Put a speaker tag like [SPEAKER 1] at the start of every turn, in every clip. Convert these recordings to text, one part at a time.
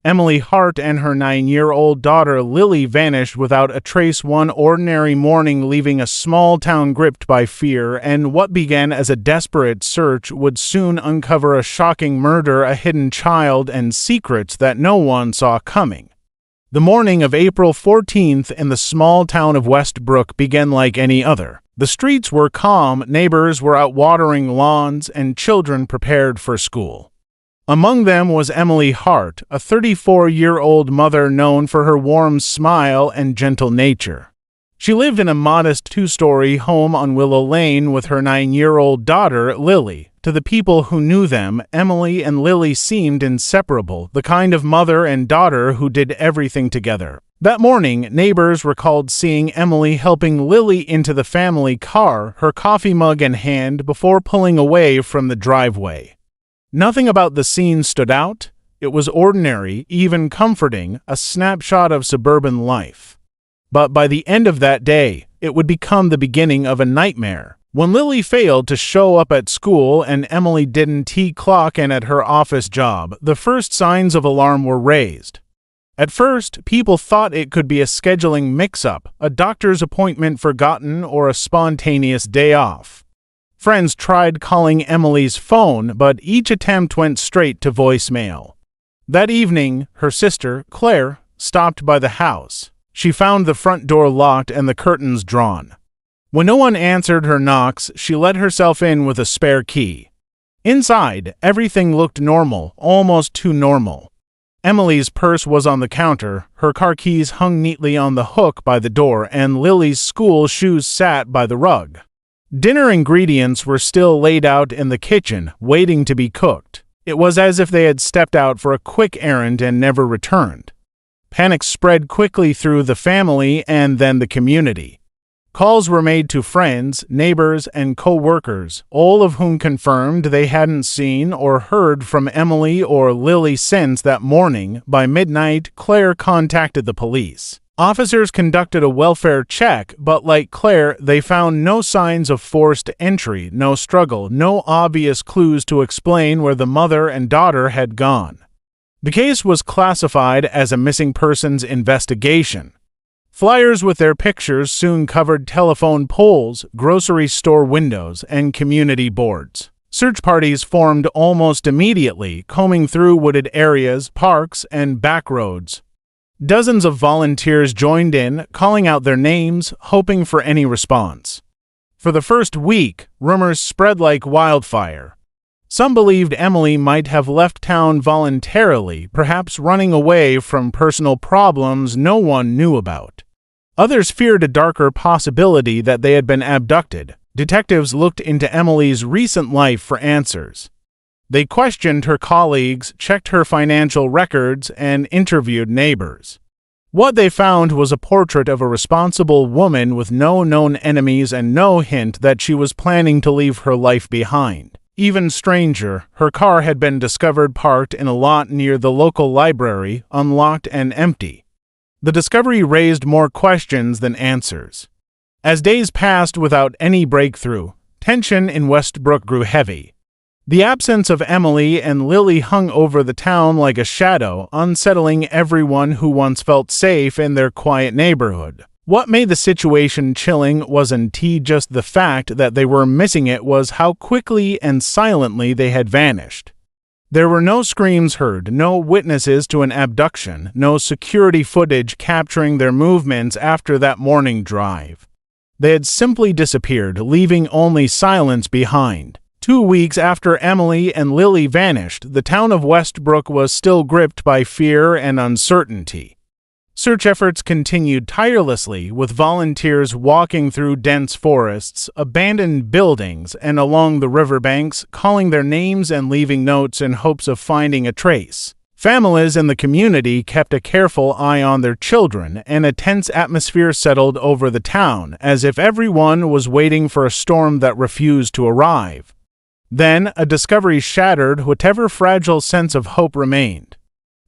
[SPEAKER 1] Emily Hart and her 9-year-old daughter Lily vanished without a trace one ordinary morning, leaving a small town gripped by fear, and what began as a desperate search would soon uncover a shocking murder, a hidden child, and secrets that no one saw coming. The morning of April 14th in the small town of Westbrook began like any other. The streets were calm, neighbors were out watering lawns, and children prepared for school. Among them was Emily Hart, a 34-year-old mother known for her warm smile and gentle nature. She lived in a modest 2-story home on Willow Lane with her 9-year-old daughter, Lily. To the people who knew them, Emily and Lily seemed inseparable, the kind of mother and daughter who did everything together. That morning, neighbors recalled seeing Emily helping Lily into the family car, her coffee mug in hand, before pulling away from the driveway. Nothing about the scene stood out. It was ordinary, even comforting, a snapshot of suburban life. But by the end of that day, it would become the beginning of a nightmare. When Lily failed to show up at school and Emily didn't clock in at her office job, the first signs of alarm were raised. At first, people thought it could be a scheduling mix-up, a doctor's appointment forgotten, or a spontaneous day off. Friends tried calling Emily's phone, but each attempt went straight to voicemail. That evening, her sister, Claire, stopped by the house. She found the front door locked and the curtains drawn. When no one answered her knocks, she let herself in with a spare key. Inside, everything looked normal, almost too normal. Emily's purse was on the counter, her car keys hung neatly on the hook by the door, and Lily's school shoes sat by the rug. Dinner ingredients were still laid out in the kitchen, waiting to be cooked. It was as if they had stepped out for a quick errand and never returned. Panic spread quickly through the family and then the community. Calls were made to friends, neighbors, and co-workers, all of whom confirmed they hadn't seen or heard from Emily or Lily since that morning. By midnight, Claire contacted the police. Officers conducted a welfare check, but like Claire, they found no signs of forced entry, no struggle, no obvious clues to explain where the mother and daughter had gone. The case was classified as a missing persons investigation. Flyers with their pictures soon covered telephone poles, grocery store windows, and community boards. Search parties formed almost immediately, combing through wooded areas, parks, and back roads. Dozens of volunteers joined in, calling out their names, hoping for any response. For the first week, rumors spread like wildfire. Some believed Emily might have left town voluntarily, perhaps running away from personal problems no one knew about. Others feared a darker possibility that they had been abducted. Detectives looked into Emily's recent life for answers. They questioned her colleagues, checked her financial records, and interviewed neighbors. What they found was a portrait of a responsible woman with no known enemies and no hint that she was planning to leave her life behind. Even stranger, her car had been discovered parked in a lot near the local library, unlocked and empty. The discovery raised more questions than answers. As days passed without any breakthrough, tension in Westbrook grew heavy. The absence of Emily and Lily hung over the town like a shadow, unsettling everyone who once felt safe in their quiet neighborhood. What made the situation chilling wasn't just the fact that they were missing, it was how quickly and silently they had vanished. There were no screams heard, no witnesses to an abduction, no security footage capturing their movements after that morning drive. They had simply disappeared, leaving only silence behind. 2 weeks after Emily and Lily vanished, the town of Westbrook was still gripped by fear and uncertainty. Search efforts continued tirelessly, with volunteers walking through dense forests, abandoned buildings, and along the riverbanks, calling their names and leaving notes in hopes of finding a trace. Families in the community kept a careful eye on their children, and a tense atmosphere settled over the town, as if everyone was waiting for a storm that refused to arrive. Then, a discovery shattered whatever fragile sense of hope remained.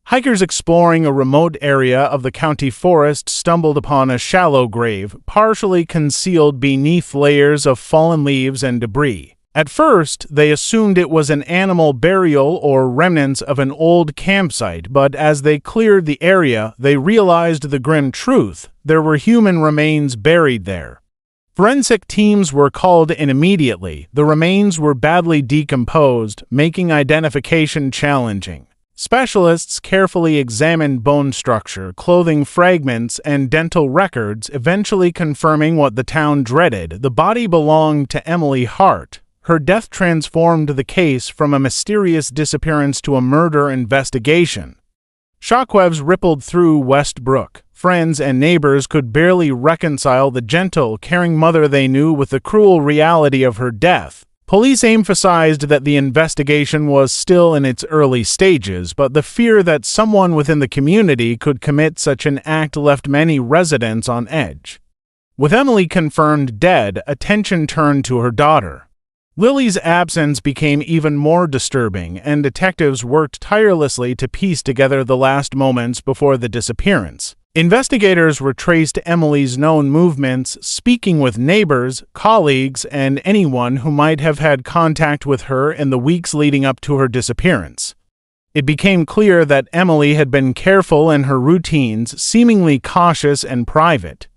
[SPEAKER 1] Hikers exploring a remote area of the county forest stumbled upon a shallow grave, partially concealed beneath layers of fallen leaves and debris. At first, they assumed it was an animal burial or remnants of an old campsite, but as they cleared the area, they realized the grim truth: there were human remains buried there. Forensic teams were called in immediately. The remains were badly decomposed, making identification challenging. Specialists carefully examined bone structure, clothing fragments, and dental records, eventually confirming what the town dreaded: the body belonged to Emily Hart. Her death transformed the case from a mysterious disappearance to a murder investigation. Shockwaves rippled through Westbrook. Friends and neighbors could barely reconcile the gentle, caring mother they knew with the cruel reality of her death. Police emphasized that the investigation was still in its early stages, but the fear that someone within the community could commit such an act left many residents on edge. With Emily confirmed dead, attention turned to her daughter. Lily's absence became even more disturbing, and detectives worked tirelessly to piece together the last moments before the disappearance. Investigators retraced Emily's known movements, speaking with neighbors, colleagues, and anyone who might have had contact with her in the weeks leading up to her disappearance. It became clear that Emily had been careful in her routines, seemingly cautious and private.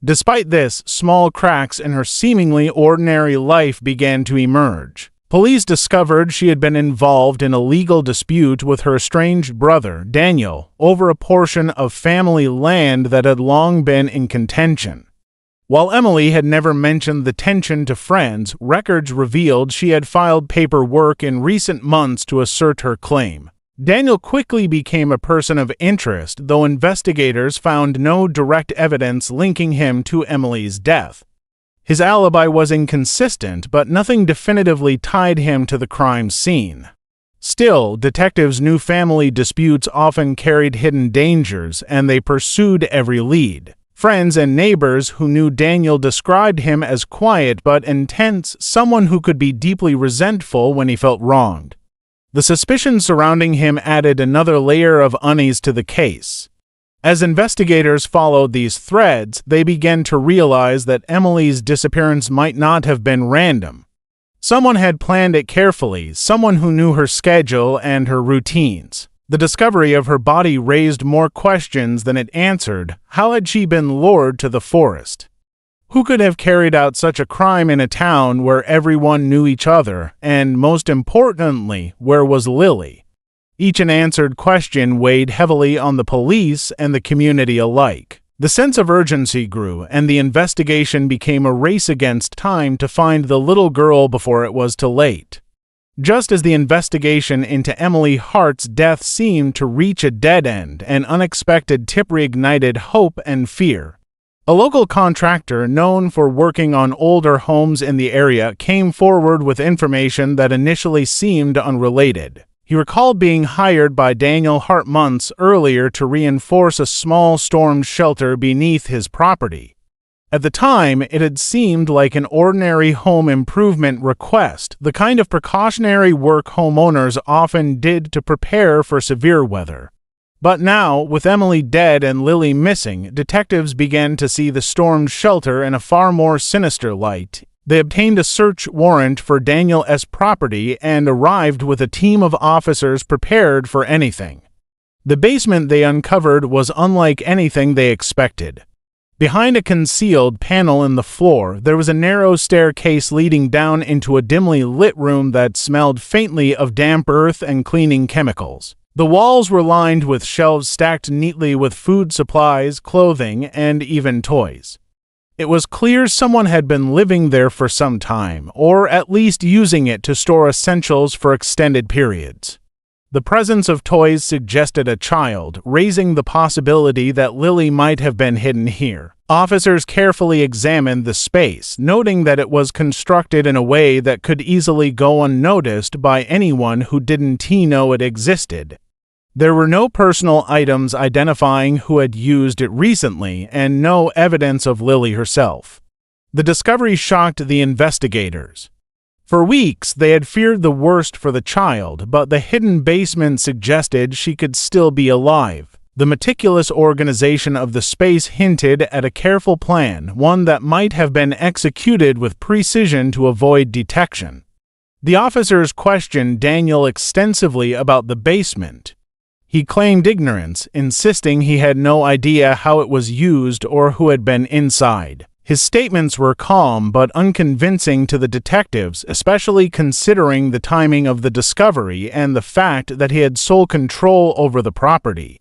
[SPEAKER 1] Despite this, small cracks in her seemingly ordinary life began to emerge. Police discovered she had been involved in a legal dispute with her estranged brother, Daniel, over a portion of family land that had long been in contention. While Emily had never mentioned the tension to friends, records revealed she had filed paperwork in recent months to assert her claim. Daniel quickly became a person of interest, though investigators found no direct evidence linking him to Emily's death. His alibi was inconsistent, but nothing definitively tied him to the crime scene. Still, detectives knew family disputes often carried hidden dangers, and they pursued every lead. Friends and neighbors who knew Daniel described him as quiet but intense, someone who could be deeply resentful when he felt wronged. The suspicion surrounding him added another layer of unease to the case. As investigators followed these threads, they began to realize that Emily's disappearance might not have been random. Someone had planned it carefully, someone who knew her schedule and her routines. The discovery of her body raised more questions than it answered. How had she been lured to the forest? Who could have carried out such a crime in a town where everyone knew each other, and most importantly, where was Lily? Each unanswered question weighed heavily on the police and the community alike. The sense of urgency grew, and the investigation became a race against time to find the little girl before it was too late. Just as the investigation into Emily Hart's death seemed to reach a dead end, an unexpected tip reignited hope and fear. A local contractor known for working on older homes in the area came forward with information that initially seemed unrelated. He recalled being hired by Daniel Hart months earlier to reinforce a small storm shelter beneath his property. At the time, it had seemed like an ordinary home improvement request, the kind of precautionary work homeowners often did to prepare for severe weather. But now, with Emily dead and Lily missing, detectives began to see the storm shelter in a far more sinister light. They obtained a search warrant for Daniel's property and arrived with a team of officers prepared for anything. The basement they uncovered was unlike anything they expected. Behind a concealed panel in the floor, there was a narrow staircase leading down into a dimly lit room that smelled faintly of damp earth and cleaning chemicals. The walls were lined with shelves stacked neatly with food supplies, clothing, and even toys. It was clear someone had been living there for some time, or at least using it to store essentials for extended periods. The presence of toys suggested a child, raising the possibility that Lily might have been hidden here. Officers carefully examined the space, noting that it was constructed in a way that could easily go unnoticed by anyone who didn't know it existed. There were no personal items identifying who had used it recently, and no evidence of Lily herself. The discovery shocked the investigators. For weeks, they had feared the worst for the child, but the hidden basement suggested she could still be alive. The meticulous organization of the space hinted at a careful plan, one that might have been executed with precision to avoid detection. The officers questioned Daniel extensively about the basement. He claimed ignorance, insisting he had no idea how it was used or who had been inside. His statements were calm but unconvincing to the detectives, especially considering the timing of the discovery and the fact that he had sole control over the property.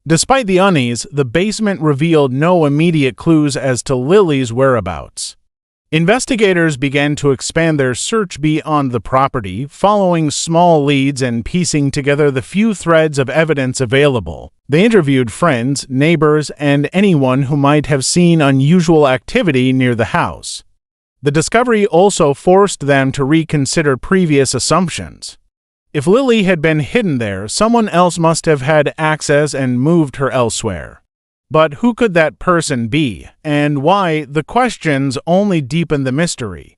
[SPEAKER 1] Despite the unease, the basement revealed no immediate clues as to Lily's whereabouts. Investigators began to expand their search beyond the property, following small leads and piecing together the few threads of evidence available. They interviewed friends, neighbors, and anyone who might have seen unusual activity near the house. The discovery also forced them to reconsider previous assumptions. If Lily had been hidden there, someone else must have had access and moved her elsewhere. But who could that person be, and why? The questions only deepened the mystery.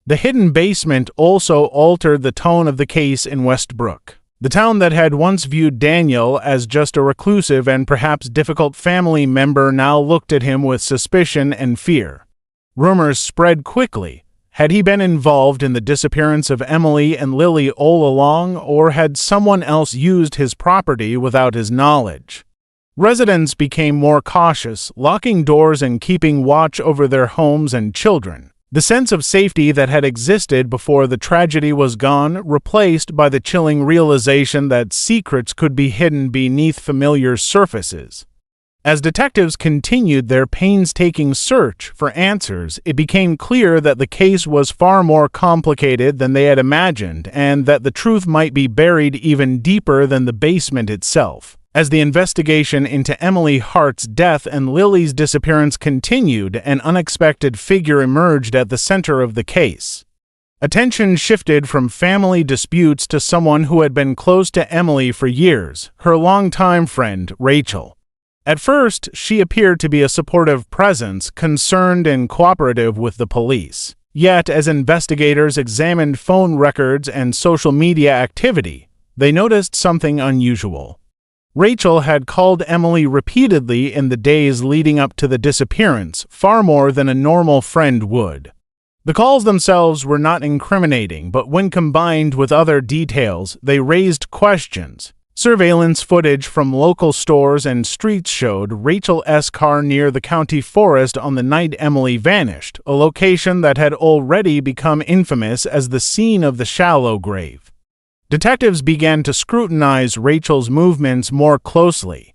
[SPEAKER 1] The hidden basement also altered the tone of the case in Westbrook. The town that had once viewed Daniel as just a reclusive and perhaps difficult family member now looked at him with suspicion and fear. Rumors spread quickly. Had he been involved in the disappearance of Emily and Lily all along, or had someone else used his property without his knowledge? Residents became more cautious, locking doors and keeping watch over their homes and children. The sense of safety that had existed before the tragedy was gone, replaced by the chilling realization that secrets could be hidden beneath familiar surfaces. As detectives continued their painstaking search for answers, it became clear that the case was far more complicated than they had imagined, and that the truth might be buried even deeper than the basement itself. As the investigation into Emily Hart's death and Lily's disappearance continued, an unexpected figure emerged at the center of the case. Attention shifted from family disputes to someone who had been close to Emily for years, her longtime friend, Rachel. At first, she appeared to be a supportive presence, concerned and cooperative with the police. Yet, as investigators examined phone records and social media activity, they noticed something unusual. Rachel had called Emily repeatedly in the days leading up to the disappearance, far more than a normal friend would. The calls themselves were not incriminating, but when combined with other details, they raised questions. Surveillance footage from local stores and streets showed Rachel's car near the county forest on the night Emily vanished, a location that had already become infamous as the scene of the shallow grave. Detectives began to scrutinize Rachel's movements more closely.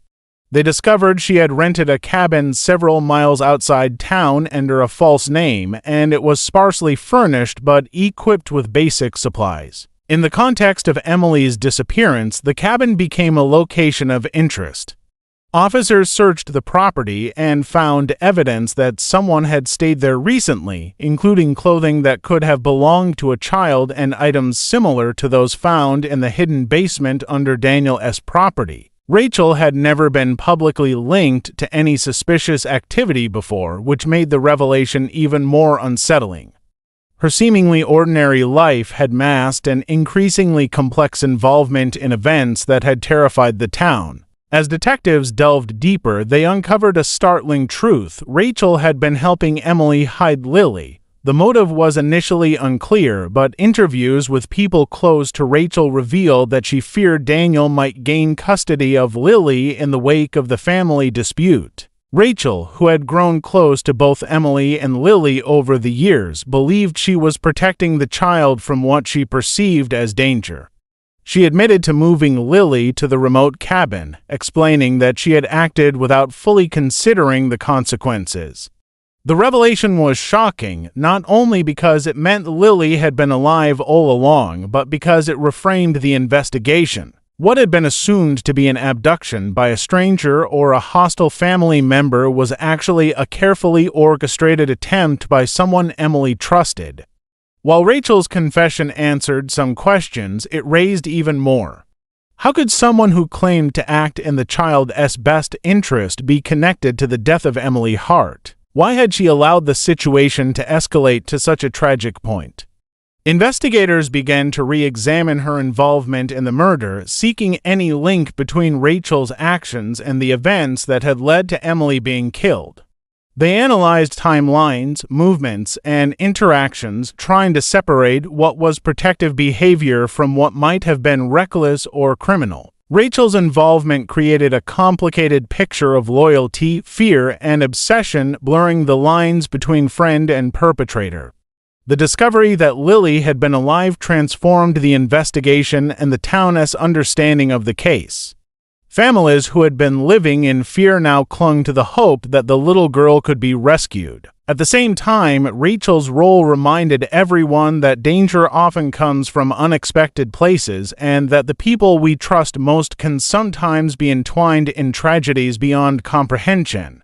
[SPEAKER 1] They discovered she had rented a cabin several miles outside town under a false name, and it was sparsely furnished but equipped with basic supplies. In the context of Emily's disappearance, the cabin became a location of interest. Officers searched the property and found evidence that someone had stayed there recently, including clothing that could have belonged to a child and items similar to those found in the hidden basement under Daniel's property. Rachel had never been publicly linked to any suspicious activity before, which made the revelation even more unsettling. Her seemingly ordinary life had masked an increasingly complex involvement in events that had terrified the town. As detectives delved deeper, they uncovered a startling truth. Rachel had been helping Emily hide Lily. The motive was initially unclear, but interviews with people close to Rachel revealed that she feared Daniel might gain custody of Lily in the wake of the family dispute. Rachel, who had grown close to both Emily and Lily over the years, believed she was protecting the child from what she perceived as danger. She admitted to moving Lily to the remote cabin, explaining that she had acted without fully considering the consequences. The revelation was shocking, not only because it meant Lily had been alive all along, but because it reframed the investigation. What had been assumed to be an abduction by a stranger or a hostile family member was actually a carefully orchestrated attempt by someone Emily trusted. While Rachel's confession answered some questions, it raised even more. How could someone who claimed to act in the child's best interest be connected to the death of Emily Hart? Why had she allowed the situation to escalate to such a tragic point? Investigators began to re-examine her involvement in the murder, seeking any link between Rachel's actions and the events that had led to Emily being killed. They analyzed timelines, movements, and interactions, trying to separate what was protective behavior from what might have been reckless or criminal. Rachel's involvement created a complicated picture of loyalty, fear, and obsession, blurring the lines between friend and perpetrator. The discovery that Lily had been alive transformed the investigation and the town's understanding of the case. Families who had been living in fear now clung to the hope that the little girl could be rescued. At the same time, Rachel's role reminded everyone that danger often comes from unexpected places and that the people we trust most can sometimes be entwined in tragedies beyond comprehension.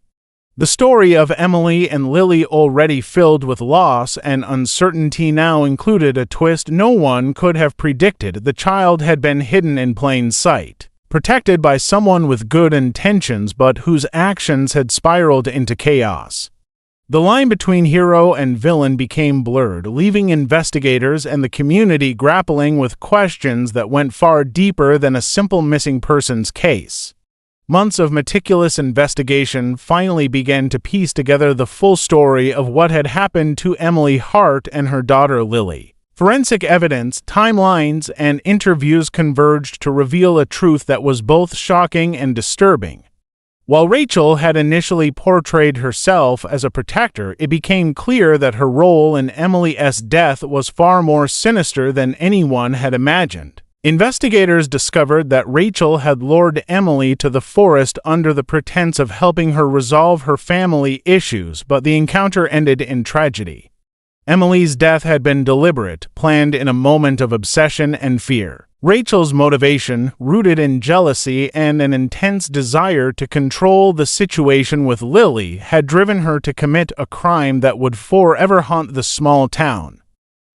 [SPEAKER 1] The story of Emily and Lily, already filled with loss and uncertainty, now included a twist no one could have predicted. The child had been hidden in plain sight, protected by someone with good intentions but whose actions had spiraled into chaos. The line between hero and villain became blurred, leaving investigators and the community grappling with questions that went far deeper than a simple missing persons case. Months of meticulous investigation finally began to piece together the full story of what had happened to Emily Hart and her daughter Lily. Forensic evidence, timelines, and interviews converged to reveal a truth that was both shocking and disturbing. While Rachel had initially portrayed herself as a protector, it became clear that her role in Emily's death was far more sinister than anyone had imagined. Investigators discovered that Rachel had lured Emily to the forest under the pretense of helping her resolve her family issues, but the encounter ended in tragedy. Emily's death had been deliberate, planned in a moment of obsession and fear. Rachel's motivation, rooted in jealousy and an intense desire to control the situation with Lily, had driven her to commit a crime that would forever haunt the small town.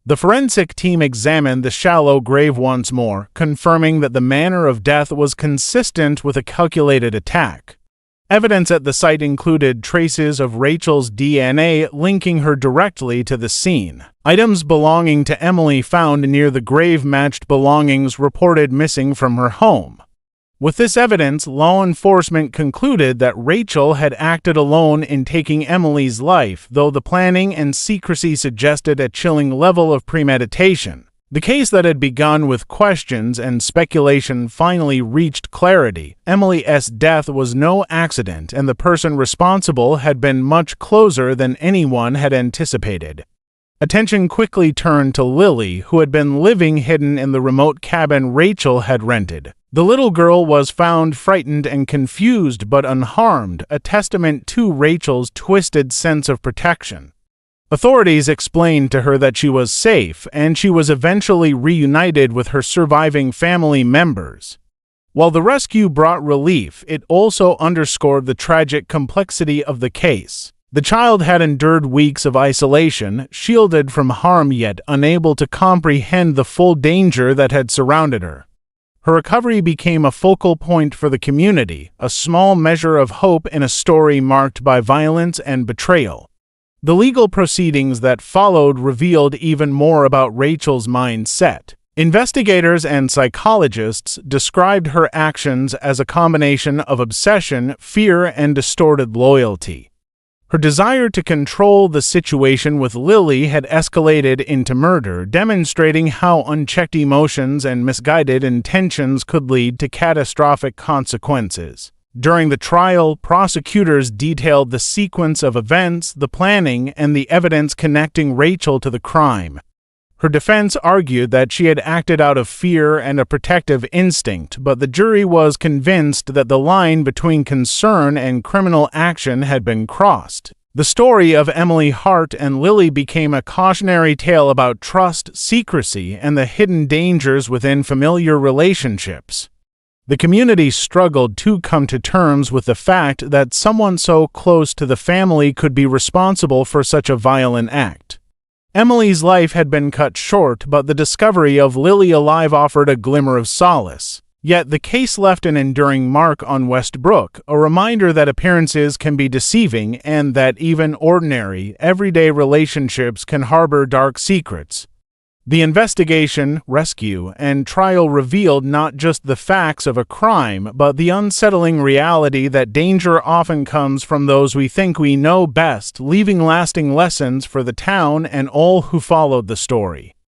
[SPEAKER 1] The forensic team examined the shallow grave once more, confirming that the manner of death was consistent with a calculated attack. Evidence at the site included traces of Rachel's DNA linking her directly to the scene. Items belonging to Emily found near the grave matched belongings reported missing from her home. With this evidence, law enforcement concluded that Rachel had acted alone in taking Emily's life, though the planning and secrecy suggested a chilling level of premeditation. The case that had begun with questions and speculation finally reached clarity. Emily's death was no accident, and the person responsible had been much closer than anyone had anticipated. Attention quickly turned to Lily, who had been living hidden in the remote cabin Rachel had rented. The little girl was found frightened and confused but unharmed, a testament to Rachel's twisted sense of protection. Authorities explained to her that she was safe, and she was eventually reunited with her surviving family members. While the rescue brought relief, it also underscored the tragic complexity of the case. The child had endured weeks of isolation, shielded from harm yet unable to comprehend the full danger that had surrounded her. Her recovery became a focal point for the community, a small measure of hope in a story marked by violence and betrayal. The legal proceedings that followed revealed even more about Rachel's mindset. Investigators and psychologists described her actions as a combination of obsession, fear, and distorted loyalty. Her desire to control the situation with Lily had escalated into murder, demonstrating how unchecked emotions and misguided intentions could lead to catastrophic consequences. During the trial, prosecutors detailed the sequence of events, the planning, and the evidence connecting Rachel to the crime. Her defense argued that she had acted out of fear and a protective instinct, but the jury was convinced that the line between concern and criminal action had been crossed. The story of Emily Hart and Lily became a cautionary tale about trust, secrecy, and the hidden dangers within familiar relationships. The community struggled to come to terms with the fact that someone so close to the family could be responsible for such a violent act. Emily's life had been cut short, but the discovery of Lily alive offered a glimmer of solace. Yet the case left an enduring mark on Westbrook, a reminder that appearances can be deceiving and that even ordinary, everyday relationships can harbor dark secrets. The investigation, rescue, and trial revealed not just the facts of a crime, but the unsettling reality that danger often comes from those we think we know best, leaving lasting lessons for the town and all who followed the story.